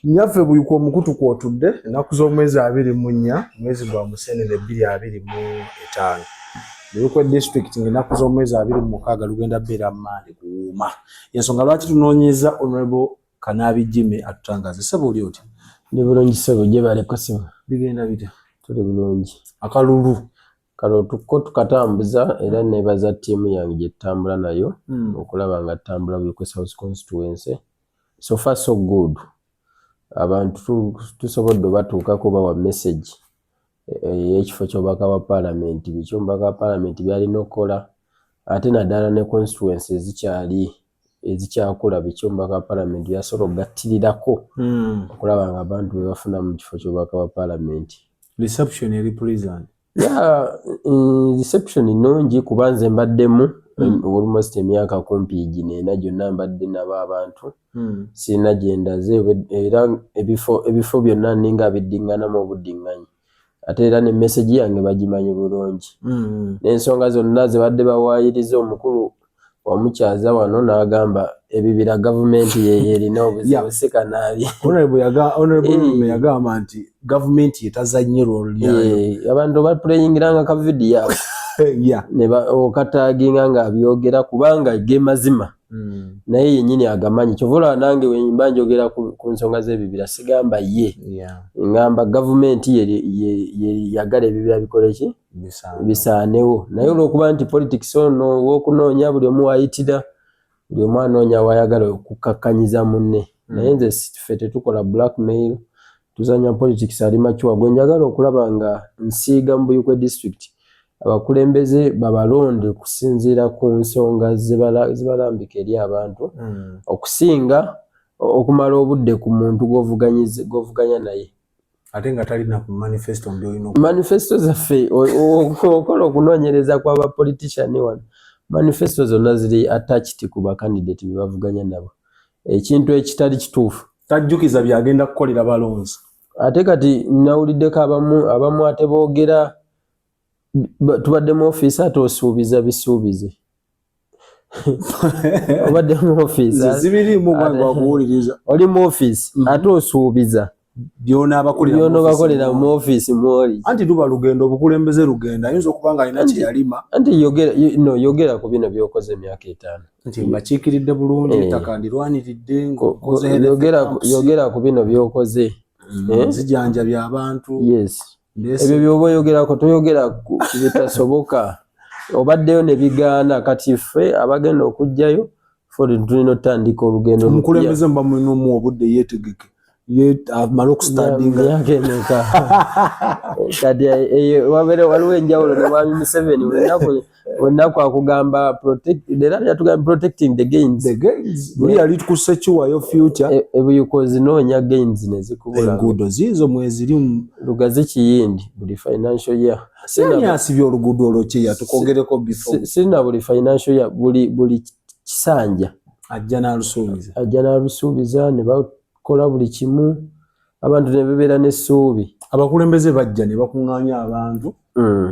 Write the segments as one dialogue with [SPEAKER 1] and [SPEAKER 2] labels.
[SPEAKER 1] Nyaffe buyiko omukutu kwotudde ennaku z'omwezi 24 mwezi gwa Musenene 2025 Buyikwe district ng'ennaku z'omwezi 26 lugenda beera maanyi kuwuuma ensonga lwaki tunoonyeza Honorable Kanabi Jimmy atutangaze ssebo oli otya
[SPEAKER 2] ndi bulungi ssebo gye baleko ssebo
[SPEAKER 1] bigenda bite
[SPEAKER 2] tuli bulungi
[SPEAKER 1] akalulu
[SPEAKER 2] kalo tukatambuza era nebaza ttiimu yange gye tutambula nayo okulaba nga tutambula Buyikwe South Constituency so far so good abantu tusobodde batuukako bawa message y'ekifo ky'obubaka bwa paalamenti biki omubaka wa paalamenti byalina okukola ate naddala ne constituency ezikyakula biki omubaka wa paalamenti byasobola okugattirirako okulaba nga abantu be bafuna mu kifo ky'obubaka bwa paalamenti.
[SPEAKER 1] Reception eri pleasant.
[SPEAKER 2] Reception nnungi kuba nze mbaddemu almost emyaka kumpi 4 gyonna mbadde nabo abantu sirina gye ndaze era ebifo byonna ninga biddinganamu obuddiŋŋanyi ate era ne message yange bagimanyi bulungi n'ensonga zonna ze badde bawaayiriza omukulu omukyaza wano n'agamba ebibira gavumenti yerina obuzibu sekanaabi
[SPEAKER 1] Honorable yagamba nti gavumenti etazannye role yayo
[SPEAKER 2] abantu bapuleyingiranga ka video yaabwe ne okataaginga ng'abyogera kubanga ge mazima naye yennyini agamanyi kyovula nange wenyimba njogera ku nsonga z'ebibira sigamba ye ngamba gavumenti yagala ebibira bikoleki bisaanewo naye olw'okuba nti politics ono w'okunoonya buli omu wayitira buli omu anoonya wayagala okukakkanyiza munne naye nze ffe tetukola blackmail tuzanya politics ali makiwa gwe njagala okulaba nga nsiiga mu Buyikwe district abakulembeze babalonde okusinziira ku nsonga zibalambika eri abantu okusinga okumala obudde ku muntu gw'ovuganya naye
[SPEAKER 1] ate nga talina ku manifesto mbyoyino
[SPEAKER 2] manifesto zaffe okola okunoonyereza kw'abapolitician wano manifesto zonna ziri attached ku bakandidate be bavuganya nabo ekintu ekitali kituufu
[SPEAKER 1] tajjukiza byagenda kukolera balonzi
[SPEAKER 2] ate kati nawuliddeko abamu ate boogera tubadde mu office ate osuubiza bisuubize obadde mu office
[SPEAKER 1] zibirimu bwangu akuwuliriza
[SPEAKER 2] oli mu office ate osuubiza byona bakolera mu office mwoli
[SPEAKER 1] anti tuba lugendo obukulembeze lugenda ayinza okuba nga alina kyeyalima
[SPEAKER 2] anti yogera ku bino byokoze emyaka 5
[SPEAKER 1] nti mbakiikiridde bulungi ettaka ndirwaniridde
[SPEAKER 2] yogera ku bino byokoze
[SPEAKER 1] zijanja by'abantu
[SPEAKER 2] ebyo byoba oyogerako toyogera ku bitasoboka obaddeyo ne bigaana kati ffe abagenda okujjayo tulina otandika olugendo
[SPEAKER 1] omukulembeze mba mulina omu obudde yeetegeke amala okustandinga
[SPEAKER 2] kati waliwo enjawulo ne mwami Museveni wennaku akugamba protecting the gains
[SPEAKER 1] buli yali tukuse kiwayo future
[SPEAKER 2] ebuyiko zinoonya gains ne zikubula
[SPEAKER 1] enguudo ziizo mwezirimu
[SPEAKER 2] lugazi kiyindi buli financial year
[SPEAKER 1] asibye oluguudo olwo kyeya tukogereko before
[SPEAKER 2] sirina buli financial year buli kisanja
[SPEAKER 1] ajja
[SPEAKER 2] n'alusuubiza ne bakola buli kimu abantu ne bebeera n'essuubi
[SPEAKER 1] abakulembeze bajja ne bakuŋŋaanya abantu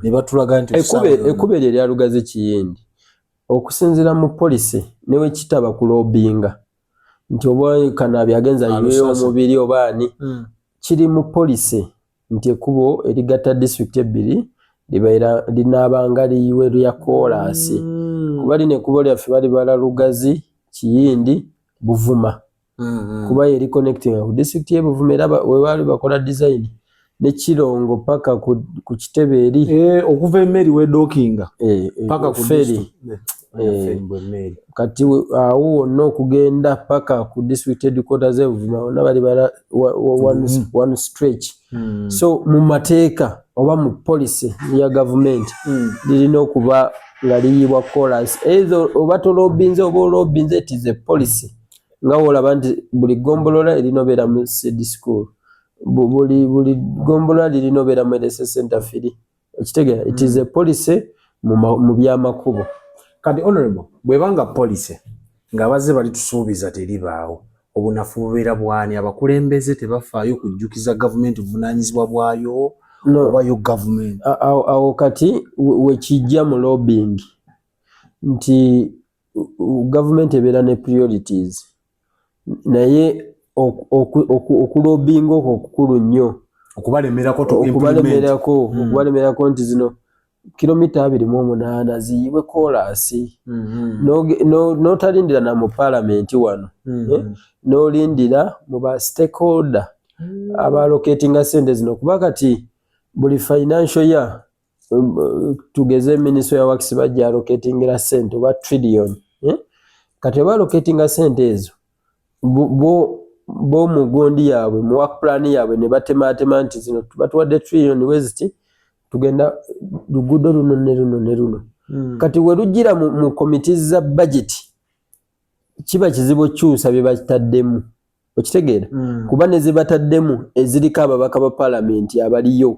[SPEAKER 1] ne batulaga nti
[SPEAKER 2] ekkuba eryo erya lugazi kiyindi okusinziira mu poliisi newe kitaba kulobinga nti oba Kanabi agenza yiweyo omubiri obaani kiri mu poliisi nti ekkubo erigatta district ebbiri linaabanga liyiwe lya koolaasi kuba lino ekkubo lyaffe balibala lugazi kiyindi Buvuma kuba yeri connecting ku district ye Buvuma era webaali bakola design ne Kirongo paka ku kitebe eri
[SPEAKER 1] okuva emmeri wedokinga paka ku
[SPEAKER 2] feri kati awo wonna okugenda paka ku district headquarters e Buvuma wonna bali bala one stretch so mu mateeka oba mu policy ya government lirina okuba nga liyibwa chorus ezo oba tolobinze oba olobinze it is a policy nga olaba nti buli gombolola erinobeera mu seed school buli gombolola lirinobeera mu LSS center firi ekitegera it is a policy mu byamakubo
[SPEAKER 1] kati honorable bwebanga policy nga bazze bali tusuubiza teribaawo obunafu bubeera bwani abakulembeze tebafaayo kujjukiza gavumenti buvunaanyizibwa bwayo obayo gavumenti
[SPEAKER 2] awo kati wekijja mu lobbying nti gavumenti ebeera ne priorities naye okulobinga okukulu nnyo okubalemerako nti zino kilomita 28 ziyibwe kolansi n'otalindira na mu palamenti wano n'olindira mu ba stakeholder abalocatinga sente zino kuba kati buli financial year tugeze ministry ya works bajja allocatingira sente oba trillion kati balocatinga sente ezo bo mugondi yaabwe mu work plan yaabwe ne batematema nti zino batuwadde trillion weziti tugenda luguudo luno ne luno kati we lujjira mu committees za budget kiba kizibu kyusa bye bataddemu okitegeera kuba ne zibataddemu eziriko ababaka ba parliament abaliyo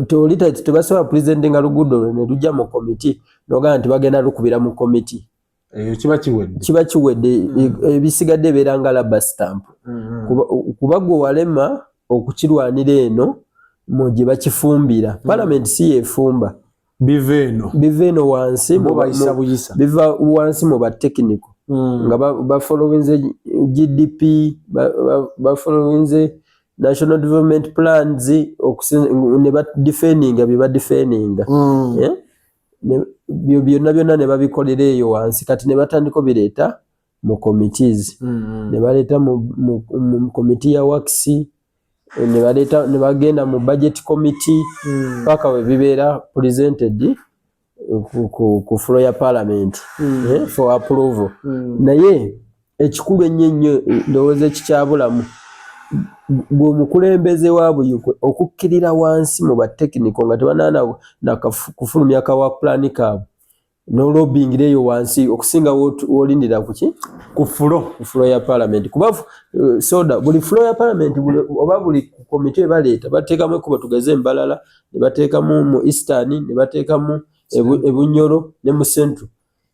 [SPEAKER 2] tolita tebasobola presentinga luguudo ne lujja mu committee n'ogamba nti bagenda lukubira mu committee kiba kiwedde ebisigadde beera nga rubber stamp kuba gwe walema okukirwanira eno mu gye bakifumbira parliament si yefumba biva eno wansi biva wansi mu batechnical nga bafollowinze GDP bafollowinze national development plans ne badefendinga bye badefendinga byonna ne babikolera eyo wansi kati ne batandika bireeta mu committees ne baleeta mu committee ya works ne bagenda mu budget committee paka we bibeera presented ku floor ya parliament for approval naye ekikulu ennyo ndowooza ekikyabulamu gwomukulembeze wa Buyukwe okukkirira wansi mu batekniko nga tebanana kufulumya ka work plan kaabwe n'olobingira eyo wansi okusinga wolindira kuki ku floor ya parliament kuba soda buli floor ya parliament oba buli committee baleeta bateekamu ekuba tugeze Mbalala ne bateekamu mu Eastern ne bateekamu Ebunyoro ne mu Central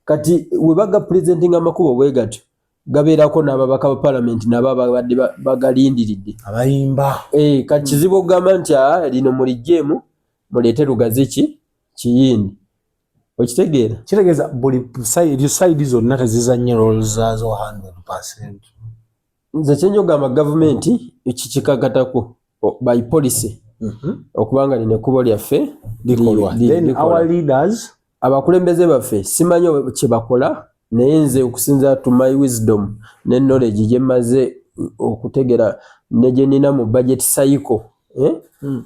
[SPEAKER 2] kati we baga presenting amakubo bwe gatyo gabeerako n'ababaka ba parliament nabo abadde bagalindiridde
[SPEAKER 1] abayimba
[SPEAKER 2] kati kizibu okugamba nti lino mulijjeemu muleete lugazi kiyindi okitegeera
[SPEAKER 1] kitegeeza buli side zonna tezizanye roles zazo 100%.
[SPEAKER 2] nze kyenyogamba gavumenti kikikakatako by policy okubanga lino ekkubo lyaffe
[SPEAKER 1] our leaders
[SPEAKER 2] abakulembeze baffe simanyi kye bakola naye nze okusinza to my wisdom ne knowledge gye maze okutegera ne gye nina mu budget cycle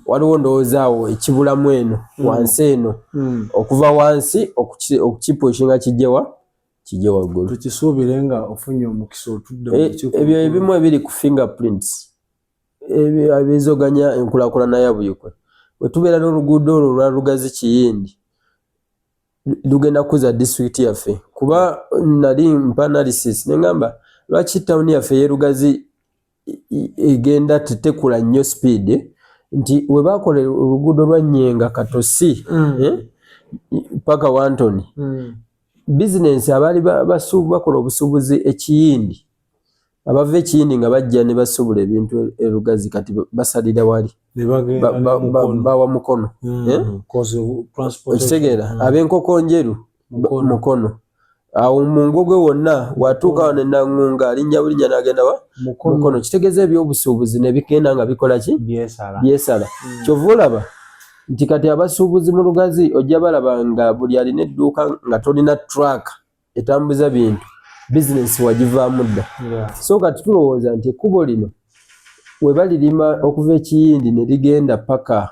[SPEAKER 2] waliwo ndowoozaawo ekibulamu eno wansi eno okuva wansi okukipushinga kijje waggulu
[SPEAKER 1] tukisuubire nga ofunye omukisa otudde
[SPEAKER 2] ebyo ebimu ebiri ku fingerprints ebizoganya enkulaakulana ya Buyukwe we tubeera n'oluguudo olwo lwa lugazi kiyindi lugenda kuza district yaffe kuba nali mpa analysis nengamba lwaki town yaffe yerugazi egenda tetekula nnyo speed nti we bakola oluguudo lwa Nyenga Katosi paka Wantoni business abali bakola obusuubuzi ekiyindi abava ekiyindi nga bajja ne basuubula ebintu erugazi kati basalira wali bawa mukono ekitegeera ab'enkoko njeru mukono awo mungogwe wonna watuuka wano Nangunga alinnya bulinnya n'agenda wa mukono kitegeeza ebyobusuubuzi ne bigenda nga bikola ki byesala kyova olaba nti kati abasuubuzi mu lugazi ojja balaba nga buli alina edduuka nga tolina truck etambuza bintu bizinesi wagivaamu dda so kati tulowooza nti ekkubo lino we balirima okuva ekiyindi ne ligenda paka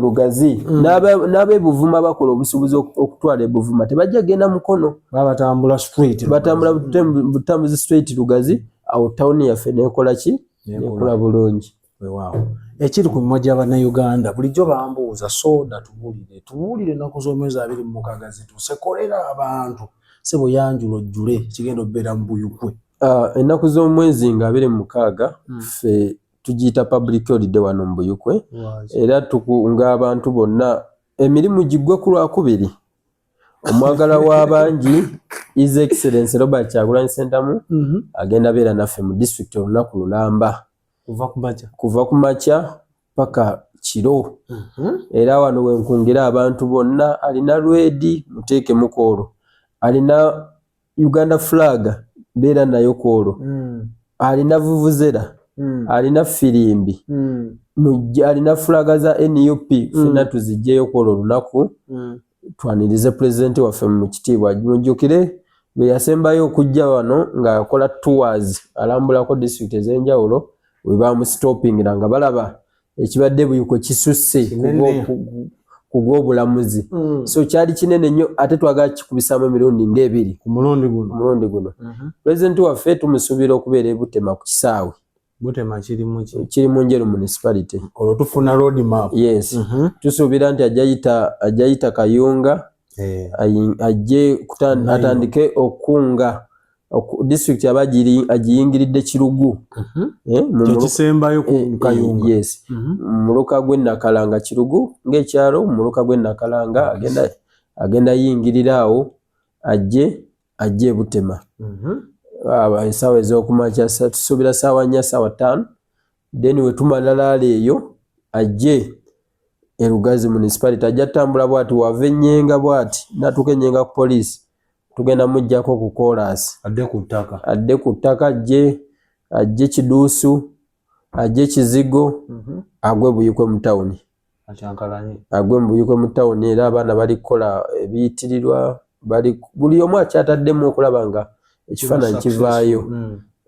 [SPEAKER 2] lugazi n'ab'ebuvuma bakola obusuubuzi okutwala ebuvuma tebajja genda mukono batambula butambuzi straight lugazi awo tawuni yaffe nekola ki nekola bulungi
[SPEAKER 1] ekiri ku mimwa gy'Abannayuganda bulijjo bambuuza soda tubuulire ennaku z'omwezi 26 zituuse kolera abantu sebo yanjulo jjule kigenda obbeera mu Buyukwe
[SPEAKER 2] ennaku z'omwezi nga 26 ffe tugiyita public holiday wano mu Buyukwe era tukunga abantu bonna emirimu giggwe ku Lwakubiri omwagala w'abangi His Excellency Robert Kyagulanyi Ssentamu agenda beera naffe mu district olunaku lulamba kuva ku makya paka kiro era wano wenkungira abantu bonna alina lwedi muteeke mukoolo alina Uganda flag beera nayo kwolwo alina vuvuzera alina firimbi alina fulaga za NUP fena tuzijjeyo kwolwo olunaku twanirize pulezidenti waffe mu kitiibwa mujjukire bwe yasembayo okujja wano ng'akola tours alambulako disitulikiti ez'enjawulo we bamusitopingira nga balaba ekibadde buyuko kisusse ku gw'obulamuzi so kyali kinene nnyo ate twagala kikubisaamu emirundi ng'ebiri ku mulundi guno pulezidenti waffe tumusuubira okubeera e Butema ku kisaawe
[SPEAKER 1] Butema
[SPEAKER 2] kiri mu Njeru municipality
[SPEAKER 1] olwo tufuna road map
[SPEAKER 2] yes tusuubira nti ajja yita Kayunga ajje atandike okunga district agiyingiridde Kirugu
[SPEAKER 1] kyekisembayo ku Kayunga
[SPEAKER 2] yes muluka gwe Nakalanga Kirugu ng'ekyalo muluka gwe Nakalanga agenda yingirira awo ajje Butema essaawa ez'okumakya tusuubira ssaawa 4 ssaawa 5 then we tumalala eyo ajje e Lugazi municipality ajja tambula bwati wava Ennyenga bwati natuuka Ennyenga ku poliisi tugenda mujjako ku chorus adde ku ttaka ajje Kiduusu ajje Kizigo agwe Buyikwe mu tawuni agwe mu Buyikwe mu tawuni era abaana bali kukola ebiyitirirwa buli omu akyataddemu okulaba nga ekifaananyi kivaayo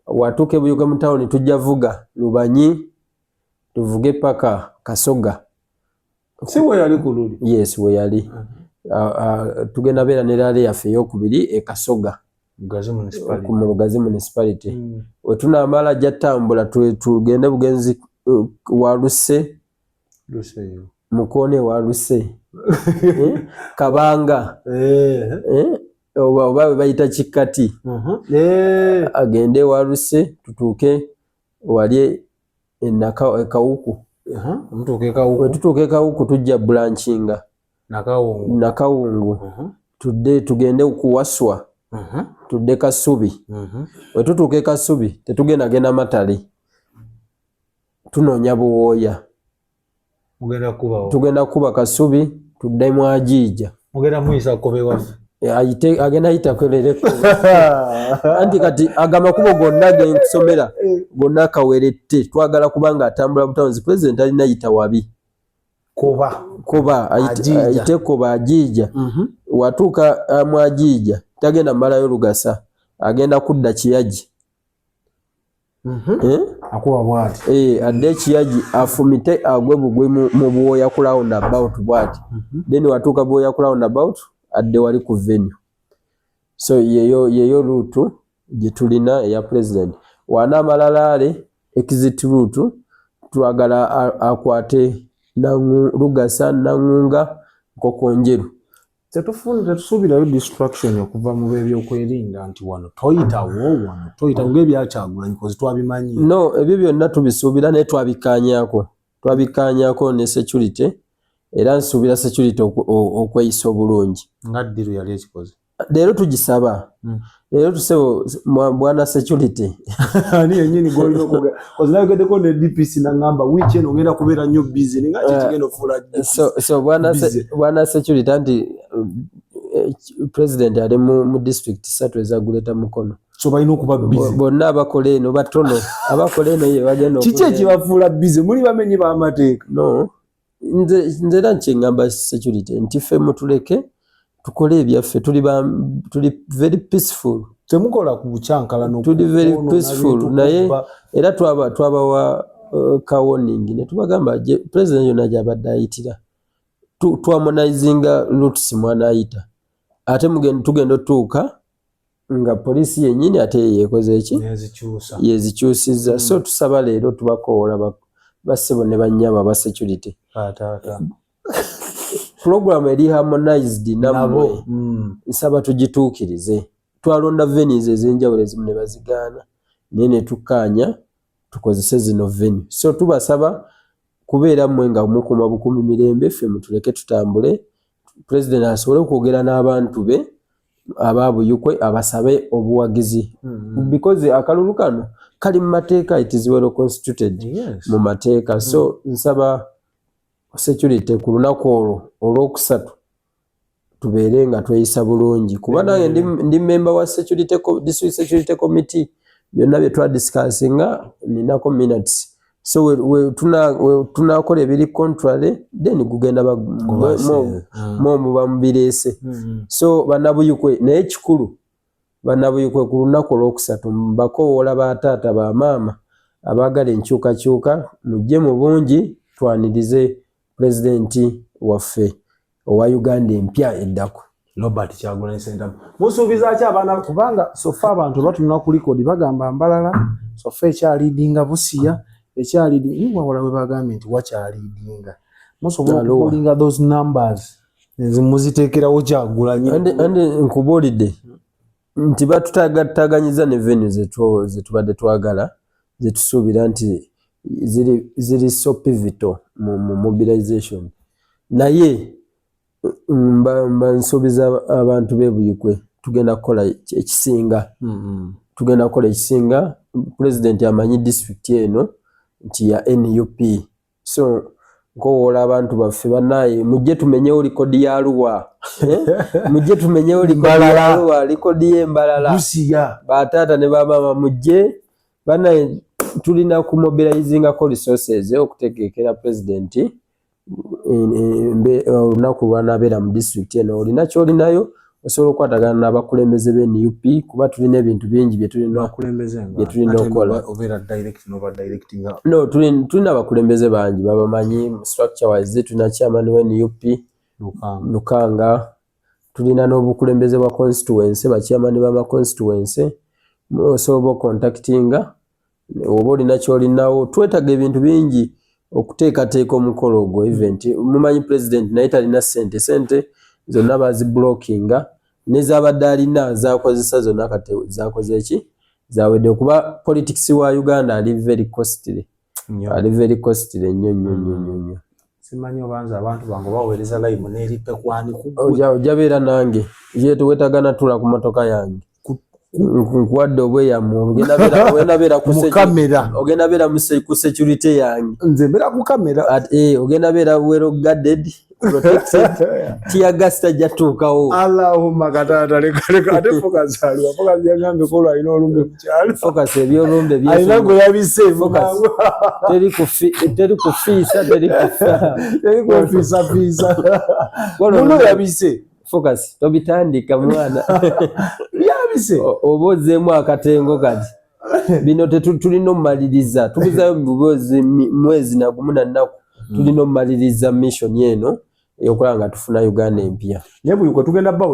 [SPEAKER 2] watuuka e Buyikwe mu tawuni tujja vuga Lubanyi tuvuge paka Kasoga
[SPEAKER 1] si we yali ku luli
[SPEAKER 2] yes we yali tugenda beera ne laale yaffe ey'okubiri e Kasoga mu Lugazi municipality we tunaamala ajja ttambula tugende bugenzi Waluse Mukoone Waluse Kabanga oba bayita Kikkati agende Waluse tutuuke wali Kawuku tutuuke Kawuku tujja Blanchinga Nakawungu tugende ku Waswa tudde Kasubi we tutuuke Kasubi tetugenda Matale tunoonya Buwooya tugenda kuba Kasubi tudde Mwajiija agenda ayita kwerereko anti kati agamakubo gonna genkusomera gonna kawerette twagala kubanga atambula butawunzi pulezidenti alina ayita wabi koba ayite Koba Ajiija watuuka Mwajiija tagenda mmalayo Lugasa agenda kudda Kiyaji
[SPEAKER 1] akuba bwati
[SPEAKER 2] adde Kiyaji afumite agwe bugwe mu Buwooya ku roundabout bwati then watuuka Buwooya ku roundabout adde wali ku venue so yeyo route gye tulina eya president wana amalalaale exit route twagala akwate Lugasa Nangunga Nkokonjeru
[SPEAKER 1] tetusuubirayo distraction okuva mu by'ebyokwerinda nti wano toyitawo ng'ebyakyagula because twabimanyi
[SPEAKER 2] no ebyo byonna tubisuubira naye twabikaanyaako ne security era nsuubira security okweyisa obulungi
[SPEAKER 1] nga ddiru yali ekikoze
[SPEAKER 2] leero tugisaba leero tusebo bwana security
[SPEAKER 1] ani yennyini golina okugenda kozi nayogeddeko ne DPC nangamba wiiki eno ogenda kubeera nnyo busy ninga kikigenda ofuula
[SPEAKER 2] so bwana security anti president ali mu district 3 ezaguleta mukono
[SPEAKER 1] so balina okuba busy
[SPEAKER 2] bonna abakola eno batono abakola eno ye bagenda
[SPEAKER 1] kiki ekibafuula busy muli bamenyi b'amateeka
[SPEAKER 2] no nze era nkyengamba security nti ffe mutuleke tukole ebyaffe tuli very peaceful
[SPEAKER 1] temukola ku bucyankala
[SPEAKER 2] tuli very peaceful naye era twabawa ka warning ne tubagamba president yonna gy'abadde ayitira twamonaizinga routes mwana ayita ate tugenda otuuka nga poliisi yennyini ate yeekoze eki yezikyusizza so tusaba leero tubakoola bassebo ne bannyaba ba security program eri harmonized namwe nsaba tugituukirize twalonda venues ez'enjawulo ezimu ne bazigaana naye ne tukkaanya tukozese zino venue so tubasaba kubeera mmwe nga mukuma bukumi mirembe ffe mutuleke tutambule president asobole okwogera n'abantu be aba Buyikwe abasabe obuwagizi because akalulu kano kali mu mateeka it is well constituted mu mateeka so nsaba security ku lunaku olwo olwokusatu tubeere nga tweyisa bulungi kuba nange ndi member wa district security committee byonna bye twadiscussinga ninako minutes so we tunakola ebiri contrary then gugenda momu bamubirese so banabuyukwe naye kikulu banabuyukwe ku lunaku olwokusatu mbakoowola bataata ba maama abaagala enkyukakyuka mujje mu bungi twanirize pulezidenti waffe owa Uganda empya eddako
[SPEAKER 1] Robert Kyagulanyi Ssentamu. Musuubiza ki abaana kubanga sofa abantu batunula ku likodi bagamba mbalala sofa ekyalidinga Busia ekyalidinga wala we bagambye nti wakyalidinga musobola okulinga those numbers muziteekerawo Kyagulanyi
[SPEAKER 2] andi nkubuulidde nti batutaganyiza ne venue zetubadde twagala zetusuubira nti ziri so pivotal mu mobilization naye nsuubiza abantu b'ebuyikwe tugenda kukola ekisinga tugenda kukola ekisinga pulezidenti amanyi district eno nti ya NUP so nkowoola abantu baffe bannaye mujje tumenyewo likodi ya Arua mujje tumenyewo likodi ya Arua likodi y'embalala
[SPEAKER 1] Busia
[SPEAKER 2] bataata ne bamaama mujje bannaye tulina ku mobilizingako resources okutegeekera pulezidenti olunaku lwanabeera mu district eno olina kyolinayo osobola okukwatagana n'abakulembeze b'NUP kuba tulina ebintu bingi bye tulina okukola. No, tulina abakulembeze bangi babamanyi structure wise tulina chairman wa NUP Lukanga tulina n'obukulembeze bwa constituency ba chairman ba constituency osobola contactinga oba olina kyolinawo twetaga ebintu bingi okuteekateeka omukolo ogwo event mumanyi president naye talina sente zonna baziblockinga nezabadde alina zakozesa zonna kati zakoze eki zawedde okuba politics wa Uganda ali very costly nnyo
[SPEAKER 1] simanyi obanza abantu bango baweereza live n'eripe kwani
[SPEAKER 2] ojabeera nange ye tuwetagana tula ku motoka yange nkuwadde obweyamu ogenda beera ku security yange
[SPEAKER 1] nze mbeera ku kamera
[SPEAKER 2] ogenda beera well guarded protected tear-gas tajatuukawo
[SPEAKER 1] Allahumma katata leka ate focus aliwa focus yagambe ko lwalina olumbe mu kyalo
[SPEAKER 2] focus ebyolumbe
[SPEAKER 1] alina gwe yabise
[SPEAKER 2] teri kufiisa
[SPEAKER 1] muno yabise
[SPEAKER 2] focus tobitandika mwana
[SPEAKER 1] yabise
[SPEAKER 2] obozeemu akatengo kati bino tulina omumaliriza tugezayo mwezi na gumu na nnaku tulina omumaliriza mission eno eyokola nga tufuna Uganda empya
[SPEAKER 1] naye buyikwe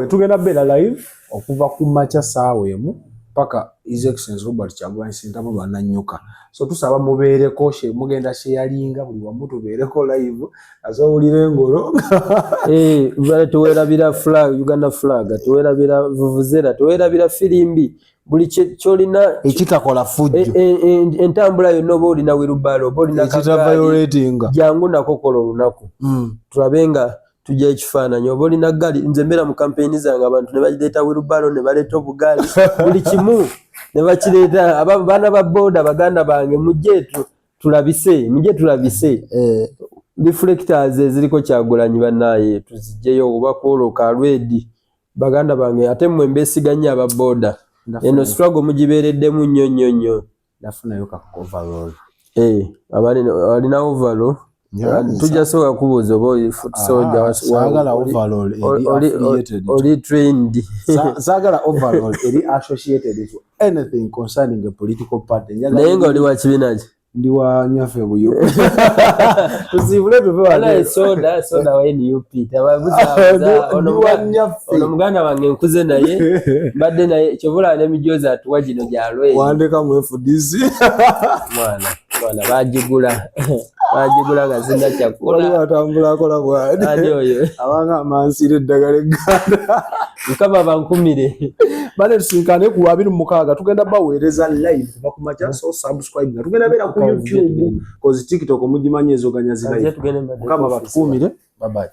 [SPEAKER 1] tugenda beera live okuva ku makya saawa emu paka His Excellency Robert Kyagulanyi Ssentamu lwanannyoka so tusaba mubeereko mugenda sheyalinga buli wamu tubeereko live azowulira engolo
[SPEAKER 2] bale tuwerabira flag Uganda flag tuwerabira vuvuzela tuwerabira firimbi buli kyolina
[SPEAKER 1] ekitakola fujjo
[SPEAKER 2] entambula yonna oba olina wirubalo oba olina
[SPEAKER 1] kagaali
[SPEAKER 2] jangu nako kola olunaku tulabenga tujja ekifaananyi oba olina ggaali nze mbeera mu kampeyini zange abantu ne bagireeta wirubalo ne baleeta obugaali buli kimu ne bakireeta abaana ba booda baganda bange mujje tulabise reflectors eziriko Kyagulanyi bannaaye tuzijjeyo oba kwoloka alwedi baganda bange ate mmwe mbeesiganye aba booda eno struggle mugibeereddemu nnyo
[SPEAKER 1] nafunayo ka overall
[SPEAKER 2] alina overall tujja soka kubuuza oba foot soldier
[SPEAKER 1] saagala overall
[SPEAKER 2] oli trained
[SPEAKER 1] saagala overall eri associated to anything concerning a political party
[SPEAKER 2] naye nga oli wa kibiina ki
[SPEAKER 1] ndi wa nyaffe buyo tusibule tuve
[SPEAKER 2] soda wa NUP ono muganda wange nkuze naye mbadde naye kyovula n'emijoozi atuwa gino gyalwe
[SPEAKER 1] wandeka mu FDC
[SPEAKER 2] mwana bagigula nga sinda kyakola
[SPEAKER 1] atambula akola bwani
[SPEAKER 2] ani oyo
[SPEAKER 1] abanga amansire eddagala egganda
[SPEAKER 2] mukama bankumire
[SPEAKER 1] bale tusinkane ku 26 tugenda baweereza live kuva ku makya so subscribe nga tugenda beera ku YouTube cause TikTok mugimanyi ezoganya zilive mukama bakumire bye bye